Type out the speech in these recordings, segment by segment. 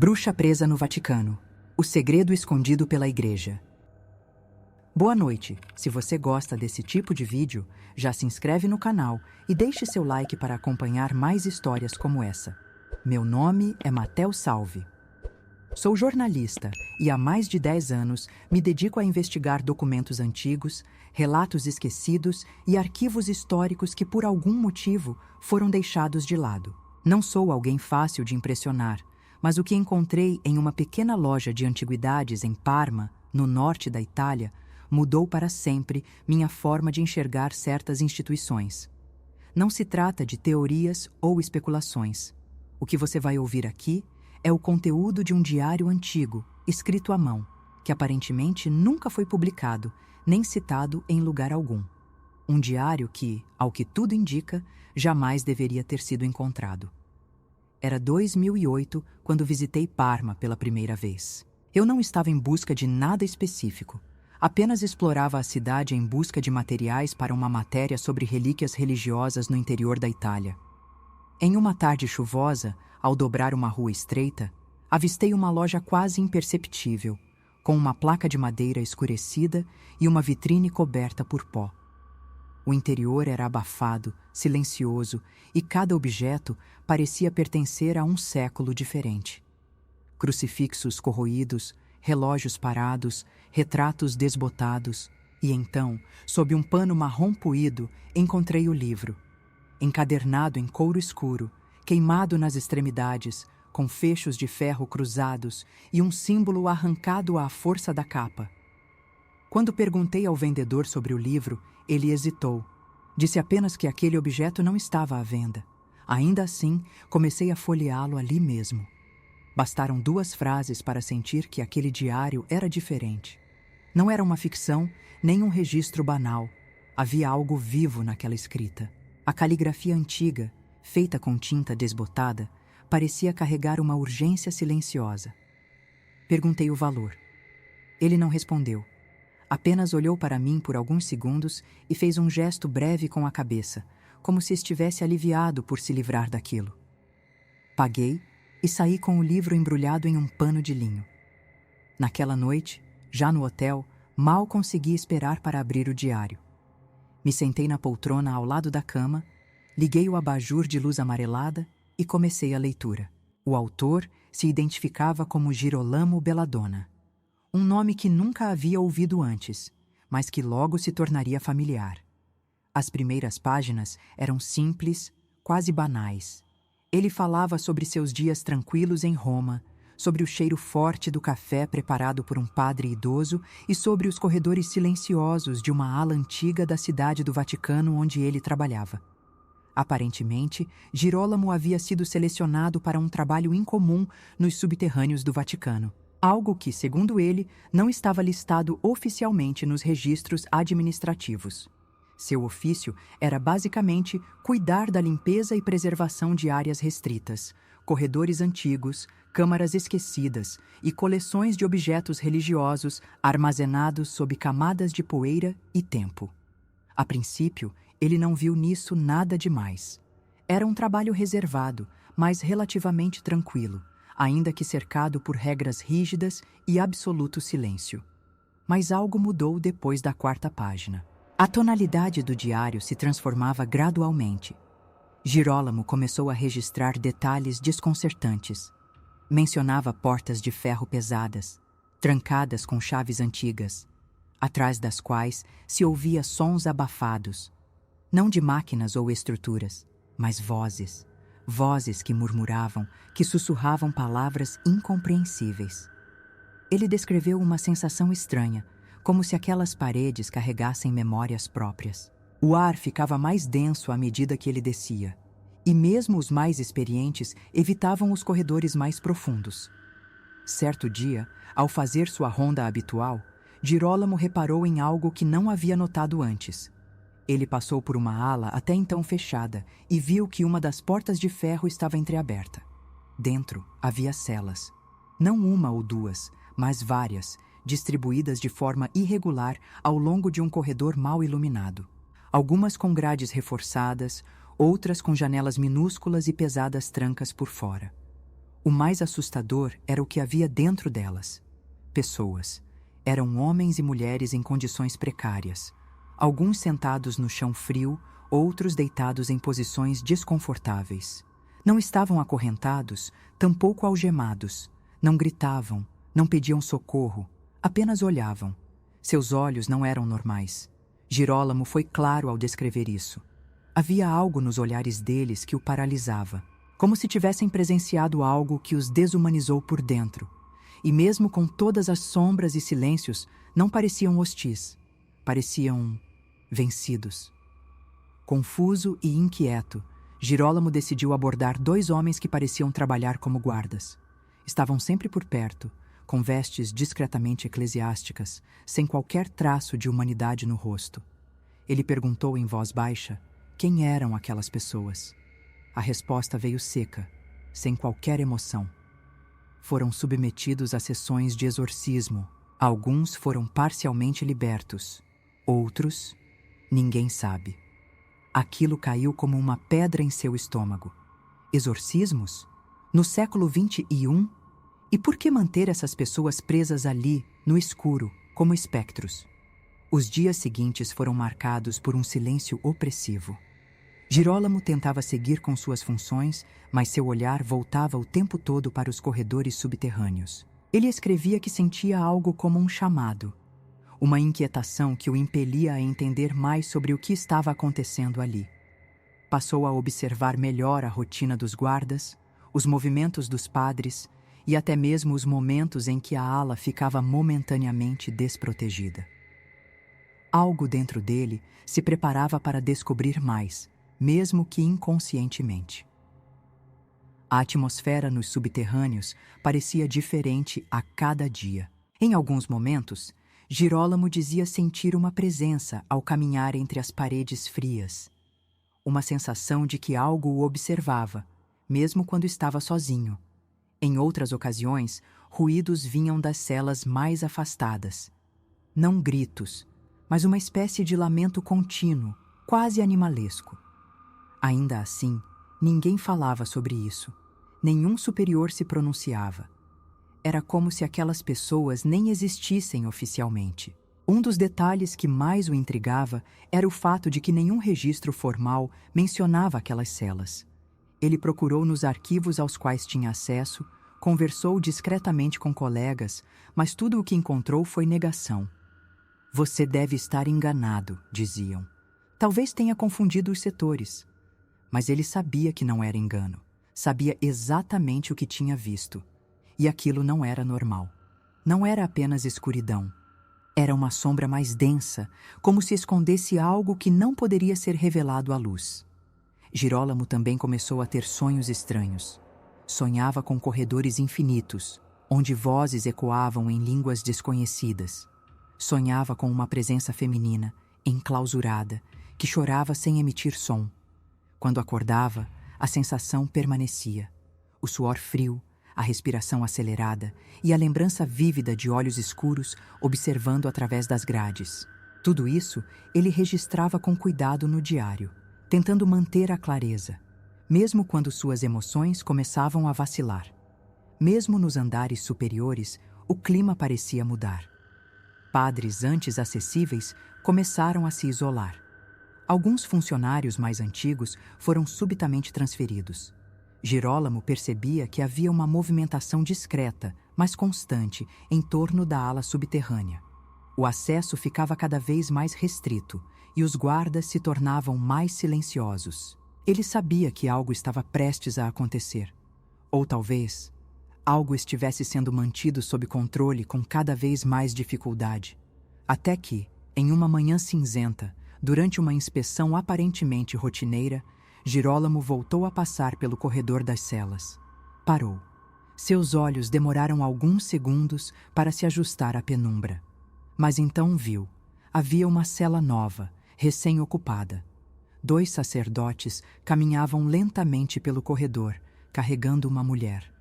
Bruxa presa no Vaticano. O segredo escondido pela Igreja. Boa noite. Se você gosta desse tipo de vídeo, já se inscreve no canal e deixe seu like para acompanhar mais histórias como essa. Meu nome é Matheus Salve. Sou jornalista e há mais de 10 anos me dedico a investigar documentos antigos, relatos esquecidos e arquivos históricos que por algum motivo foram deixados de lado. Não sou alguém fácil de impressionar, mas o que encontrei em uma pequena loja de antiguidades em Parma, no norte da Itália, mudou para sempre minha forma de enxergar certas instituições. Não se trata de teorias ou especulações. O que você vai ouvir aqui é o conteúdo de um diário antigo, escrito à mão, que aparentemente nunca foi publicado, nem citado em lugar algum. Um diário que, ao que tudo indica, jamais deveria ter sido encontrado. Era 2008 quando visitei Parma pela primeira vez. Eu não estava em busca de nada específico. Apenas explorava a cidade em busca de materiais para uma matéria sobre relíquias religiosas no interior da Itália. Em uma tarde chuvosa, ao dobrar uma rua estreita, avistei uma loja quase imperceptível, com uma placa de madeira escurecida e uma vitrine coberta por pó. O interior era abafado, silencioso, e cada objeto parecia pertencer a um século diferente. Crucifixos corroídos, relógios parados, retratos desbotados, e então, sob um pano marrom puído, encontrei o livro. Encadernado em couro escuro, queimado nas extremidades, com fechos de ferro cruzados e um símbolo arrancado à força da capa. Quando perguntei ao vendedor sobre o livro, ele hesitou. Disse apenas que aquele objeto não estava à venda. Ainda assim, comecei a folheá-lo ali mesmo. Bastaram 2 frases para sentir que aquele diário era diferente. Não era uma ficção, nem um registro banal. Havia algo vivo naquela escrita. A caligrafia antiga, feita com tinta desbotada, parecia carregar uma urgência silenciosa. Perguntei o valor. Ele não respondeu. Apenas olhou para mim por alguns segundos e fez um gesto breve com a cabeça, como se estivesse aliviado por se livrar daquilo. Paguei e saí com o livro embrulhado em um pano de linho. Naquela noite, já no hotel, mal consegui esperar para abrir o diário. Me sentei na poltrona ao lado da cama, liguei o abajur de luz amarelada e comecei a leitura. O autor se identificava como Girolamo Belladonna. Um nome que nunca havia ouvido antes, mas que logo se tornaria familiar. As primeiras páginas eram simples, quase banais. Ele falava sobre seus dias tranquilos em Roma, sobre o cheiro forte do café preparado por um padre idoso e sobre os corredores silenciosos de uma ala antiga da cidade do Vaticano onde ele trabalhava. Aparentemente, Girolamo havia sido selecionado para um trabalho incomum nos subterrâneos do Vaticano. Algo que, segundo ele, não estava listado oficialmente nos registros administrativos. Seu ofício era basicamente cuidar da limpeza e preservação de áreas restritas, corredores antigos, câmaras esquecidas e coleções de objetos religiosos armazenados sob camadas de poeira e tempo. A princípio, ele não viu nisso nada demais. Era um trabalho reservado, mas relativamente tranquilo, ainda que cercado por regras rígidas e absoluto silêncio. Mas algo mudou depois da 4ª página. A tonalidade do diário se transformava gradualmente. Girolamo começou a registrar detalhes desconcertantes. Mencionava portas de ferro pesadas, trancadas com chaves antigas, atrás das quais se ouvia sons abafados, não de máquinas ou estruturas, mas vozes. Vozes que murmuravam, que sussurravam palavras incompreensíveis. Ele descreveu uma sensação estranha, como se aquelas paredes carregassem memórias próprias. O ar ficava mais denso à medida que ele descia, e mesmo os mais experientes evitavam os corredores mais profundos. Certo dia, ao fazer sua ronda habitual, Girolamo reparou em algo que não havia notado antes. Ele passou por uma ala até então fechada e viu que uma das portas de ferro estava entreaberta. Dentro havia celas. Não uma ou 2, mas várias, distribuídas de forma irregular ao longo de um corredor mal iluminado. Algumas com grades reforçadas, outras com janelas minúsculas e pesadas trancas por fora. O mais assustador era o que havia dentro delas. Pessoas. Eram homens e mulheres em condições precárias. Alguns sentados no chão frio, outros deitados em posições desconfortáveis. Não estavam acorrentados, tampouco algemados. Não gritavam, não pediam socorro, apenas olhavam. Seus olhos não eram normais. Girolamo foi claro ao descrever isso. Havia algo nos olhares deles que o paralisava, como se tivessem presenciado algo que os desumanizou por dentro. E mesmo com todas as sombras e silêncios, não pareciam hostis. Pareciam vencidos. Confuso e inquieto, Girolamo decidiu abordar 2 homens que pareciam trabalhar como guardas. Estavam sempre por perto, com vestes discretamente eclesiásticas, sem qualquer traço de humanidade no rosto. Ele perguntou em voz baixa quem eram aquelas pessoas. A resposta veio seca, sem qualquer emoção. Foram submetidos a sessões de exorcismo. Alguns foram parcialmente libertos. Outros, ninguém sabe. Aquilo caiu como uma pedra em seu estômago. Exorcismos? No século XXI? E por que manter essas pessoas presas ali, no escuro, como espectros? Os dias seguintes foram marcados por um silêncio opressivo. Girolamo tentava seguir com suas funções, mas seu olhar voltava o tempo todo para os corredores subterrâneos. Ele escrevia que sentia algo como um chamado, uma inquietação que o impelia a entender mais sobre o que estava acontecendo ali. Passou a observar melhor a rotina dos guardas, os movimentos dos padres e até mesmo os momentos em que a ala ficava momentaneamente desprotegida. Algo dentro dele se preparava para descobrir mais, mesmo que inconscientemente. A atmosfera nos subterrâneos parecia diferente a cada dia. Em alguns momentos, Girolamo dizia sentir uma presença ao caminhar entre as paredes frias. Uma sensação de que algo o observava, mesmo quando estava sozinho. Em outras ocasiões, ruídos vinham das celas mais afastadas. Não gritos, mas uma espécie de lamento contínuo, quase animalesco. Ainda assim, ninguém falava sobre isso. Nenhum superior se pronunciava. Era como se aquelas pessoas nem existissem oficialmente. Um dos detalhes que mais o intrigava era o fato de que nenhum registro formal mencionava aquelas celas. Ele procurou nos arquivos aos quais tinha acesso, conversou discretamente com colegas, mas tudo o que encontrou foi negação. Você deve estar enganado, diziam. Talvez tenha confundido os setores. Mas ele sabia que não era engano. Sabia exatamente o que tinha visto. E aquilo não era normal. Não era apenas escuridão. Era uma sombra mais densa, como se escondesse algo que não poderia ser revelado à luz. Girolamo também começou a ter sonhos estranhos. Sonhava com corredores infinitos, onde vozes ecoavam em línguas desconhecidas. Sonhava com uma presença feminina, enclausurada, que chorava sem emitir som. Quando acordava, a sensação permanecia. O suor frio, a respiração acelerada e a lembrança vívida de olhos escuros observando através das grades. Tudo isso ele registrava com cuidado no diário, tentando manter a clareza, mesmo quando suas emoções começavam a vacilar. Mesmo nos andares superiores, o clima parecia mudar. Padres antes acessíveis começaram a se isolar. Alguns funcionários mais antigos foram subitamente transferidos. Girolamo percebia que havia uma movimentação discreta, mas constante, em torno da ala subterrânea. O acesso ficava cada vez mais restrito e os guardas se tornavam mais silenciosos. Ele sabia que algo estava prestes a acontecer. Ou talvez, algo estivesse sendo mantido sob controle com cada vez mais dificuldade. Até que, em uma manhã cinzenta, durante uma inspeção aparentemente rotineira, Girolamo voltou a passar pelo corredor das celas. Parou. Seus olhos demoraram alguns segundos para se ajustar à penumbra. Mas então viu. Havia uma cela nova, recém-ocupada. 2 sacerdotes caminhavam lentamente pelo corredor, carregando uma mulher.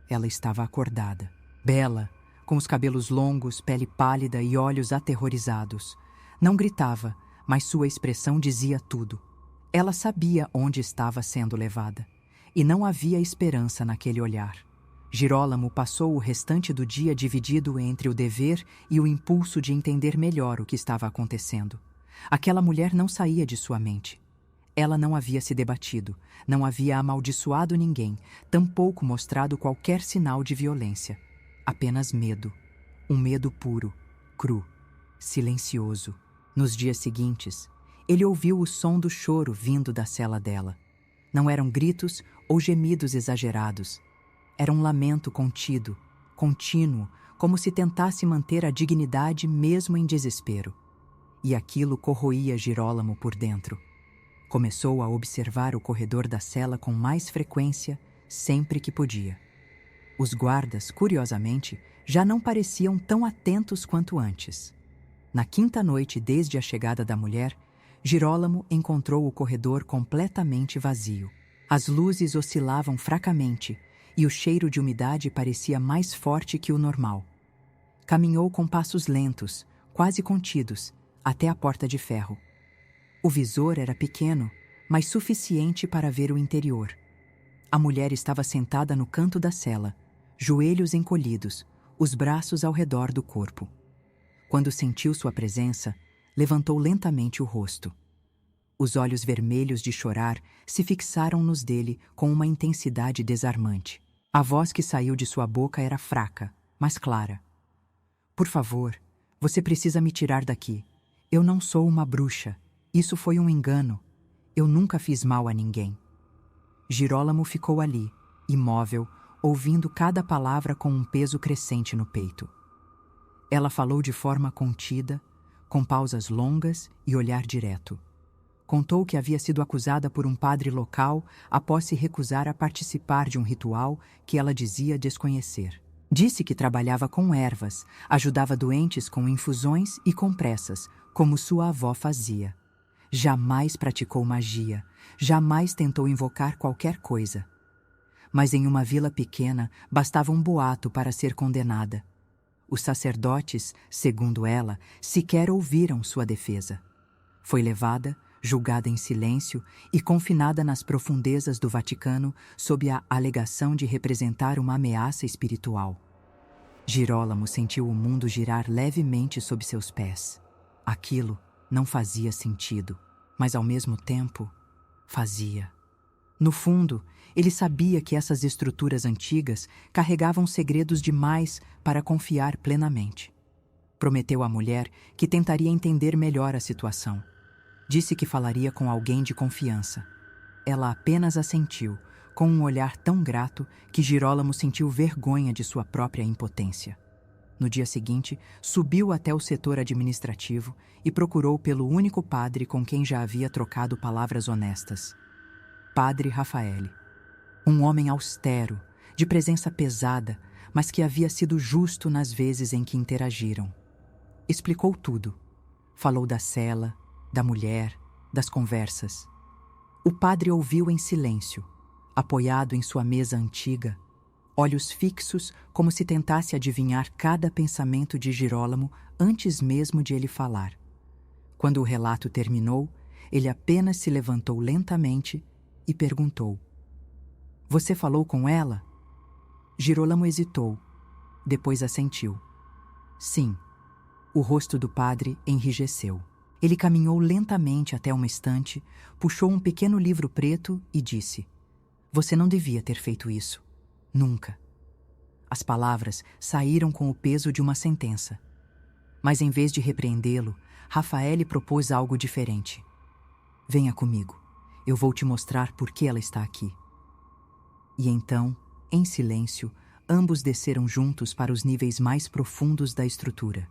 Ela estava acordada, bela, com os cabelos longos, pele pálida e olhos aterrorizados. Não gritava, mas sua expressão dizia tudo. Ela sabia onde estava sendo levada, e não havia esperança naquele olhar. Girolamo passou o restante do dia dividido entre o dever e o impulso de entender melhor o que estava acontecendo. Aquela mulher não saía de sua mente. Ela não havia se debatido, não havia amaldiçoado ninguém, tampouco mostrado qualquer sinal de violência. Apenas medo. Um medo puro, cru, silencioso. Nos dias seguintes, ele ouviu o som do choro vindo da cela dela. Não eram gritos ou gemidos exagerados. Era um lamento contido, contínuo, como se tentasse manter a dignidade mesmo em desespero. E aquilo corroía Girolamo por dentro. Começou a observar o corredor da cela com mais frequência, sempre que podia. Os guardas, curiosamente, já não pareciam tão atentos quanto antes. Na quinta noite desde a chegada da mulher, Girolamo encontrou o corredor completamente vazio. As luzes oscilavam fracamente e o cheiro de umidade parecia mais forte que o normal. Caminhou com passos lentos, quase contidos, até a porta de ferro. O visor era pequeno, mas suficiente para ver o interior. A mulher estava sentada no canto da cela, joelhos encolhidos, os braços ao redor do corpo. Quando sentiu sua presença, levantou lentamente o rosto. Os olhos vermelhos de chorar se fixaram nos dele com uma intensidade desarmante. A voz que saiu de sua boca era fraca, mas clara. Por favor, você precisa me tirar daqui. Eu não sou uma bruxa. Isso foi um engano. Eu nunca fiz mal a ninguém. Girolamo ficou ali, imóvel, ouvindo cada palavra com um peso crescente no peito. Ela falou de forma contida, com pausas longas e olhar direto. Contou que havia sido acusada por um padre local após se recusar a participar de um ritual que ela dizia desconhecer. Disse que trabalhava com ervas, ajudava doentes com infusões e compressas, como sua avó fazia. Jamais praticou magia, jamais tentou invocar qualquer coisa. Mas em uma vila pequena bastava um boato para ser condenada. Os sacerdotes, segundo ela, sequer ouviram sua defesa. Foi levada, julgada em silêncio e confinada nas profundezas do Vaticano sob a alegação de representar uma ameaça espiritual. Girolamo sentiu o mundo girar levemente sob seus pés. Aquilo não fazia sentido, mas ao mesmo tempo fazia. No fundo, ele sabia que essas estruturas antigas carregavam segredos demais para confiar plenamente. Prometeu à mulher que tentaria entender melhor a situação. Disse que falaria com alguém de confiança. Ela apenas assentiu, com um olhar tão grato que Girolamo sentiu vergonha de sua própria impotência. No dia seguinte, subiu até o setor administrativo e procurou pelo único padre com quem já havia trocado palavras honestas. Padre Raffaele. Um homem austero, de presença pesada, mas que havia sido justo nas vezes em que interagiram. Explicou tudo. Falou da cela, da mulher, das conversas. O padre ouviu em silêncio, apoiado em sua mesa antiga, olhos fixos como se tentasse adivinhar cada pensamento de Girolamo antes mesmo de ele falar. Quando o relato terminou, ele apenas se levantou lentamente e perguntou: "Você falou com ela?" Girolamo hesitou, depois assentiu. Sim. O rosto do padre enrijeceu. Ele caminhou lentamente até uma estante, puxou um pequeno livro preto e disse: "Você não devia ter feito isso. Nunca." As palavras saíram com o peso de uma sentença. Mas em vez de repreendê-lo, Raffaele propôs algo diferente. "Venha comigo. Eu vou te mostrar por que ela está aqui." E então, em silêncio, ambos desceram juntos para os níveis mais profundos da estrutura.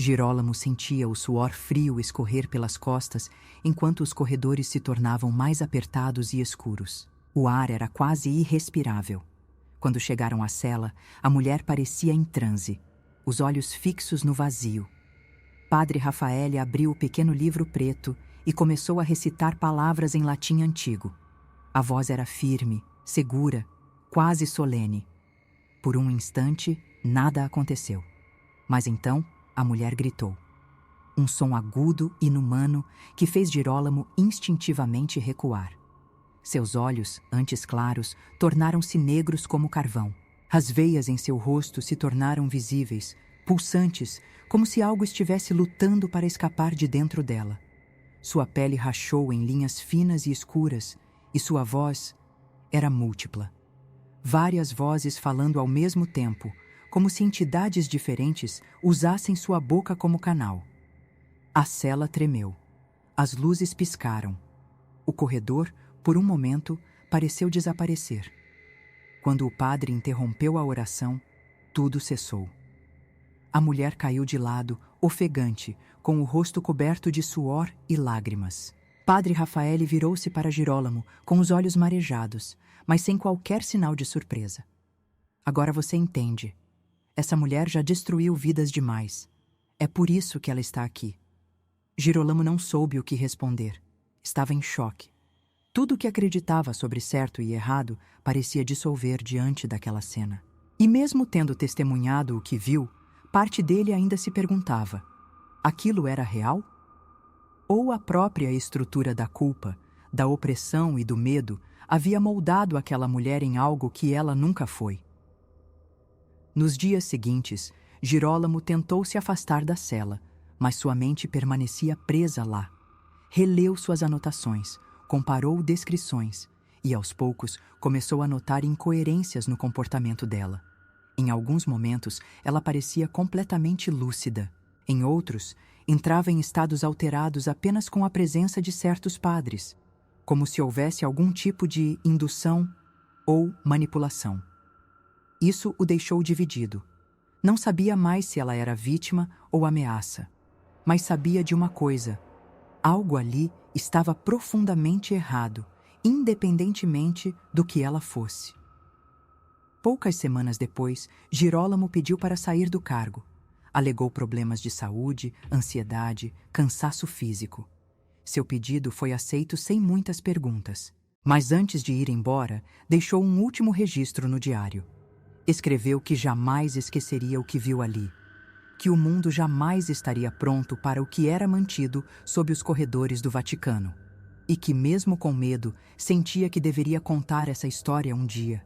Girolamo sentia o suor frio escorrer pelas costas enquanto os corredores se tornavam mais apertados e escuros. O ar era quase irrespirável. Quando chegaram à cela, a mulher parecia em transe, os olhos fixos no vazio. Padre Raffaele abriu o pequeno livro preto e começou a recitar palavras em latim antigo. A voz era firme, segura, quase solene. Por um instante, nada aconteceu. Mas então, a mulher gritou. Um som agudo e inumano que fez Girolamo instintivamente recuar. Seus olhos, antes claros, tornaram-se negros como carvão. As veias em seu rosto se tornaram visíveis, pulsantes, como se algo estivesse lutando para escapar de dentro dela. Sua pele rachou em linhas finas e escuras, e sua voz era múltipla. Várias vozes falando ao mesmo tempo, como se entidades diferentes usassem sua boca como canal. A cela tremeu. As luzes piscaram. O corredor, por um momento, pareceu desaparecer. Quando o padre interrompeu a oração, tudo cessou. A mulher caiu de lado, ofegante, com o rosto coberto de suor e lágrimas. Padre Rafael virou-se para Girolamo, com os olhos marejados, mas sem qualquer sinal de surpresa. Agora você entende. Essa mulher já destruiu vidas demais. É por isso que ela está aqui. Girolamo não soube o que responder. Estava em choque. Tudo o que acreditava sobre certo e errado parecia dissolver diante daquela cena. E mesmo tendo testemunhado o que viu, parte dele ainda se perguntava: aquilo era real? Ou a própria estrutura da culpa, da opressão e do medo havia moldado aquela mulher em algo que ela nunca foi? Nos dias seguintes, Girolamo tentou se afastar da cela, mas sua mente permanecia presa lá. Releu suas anotações, comparou descrições e, aos poucos, começou a notar incoerências no comportamento dela. Em alguns momentos, ela parecia completamente lúcida. Em outros, entrava em estados alterados apenas com a presença de certos padres, como se houvesse algum tipo de indução ou manipulação. Isso o deixou dividido. Não sabia mais se ela era vítima ou ameaça, mas sabia de uma coisa: algo ali estava profundamente errado, independentemente do que ela fosse. Poucas semanas depois, Girolamo pediu para sair do cargo. Alegou problemas de saúde, ansiedade, cansaço físico. Seu pedido foi aceito sem muitas perguntas. Mas antes de ir embora, deixou um último registro no diário. Escreveu que jamais esqueceria o que viu ali, que o mundo jamais estaria pronto para o que era mantido sob os corredores do Vaticano, e que, mesmo com medo, sentia que deveria contar essa história um dia.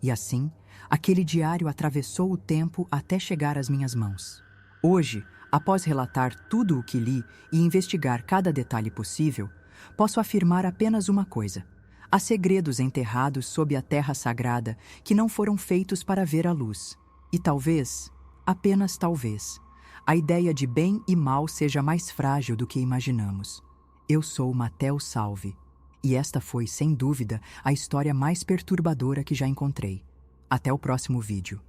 E assim, aquele diário atravessou o tempo até chegar às minhas mãos. Hoje, após relatar tudo o que li e investigar cada detalhe possível, posso afirmar apenas uma coisa: há segredos enterrados sob a terra sagrada que não foram feitos para ver a luz. E talvez, apenas talvez, a ideia de bem e mal seja mais frágil do que imaginamos. Eu sou Matteo Salvi, e esta foi, sem dúvida, a história mais perturbadora que já encontrei. Até o próximo vídeo.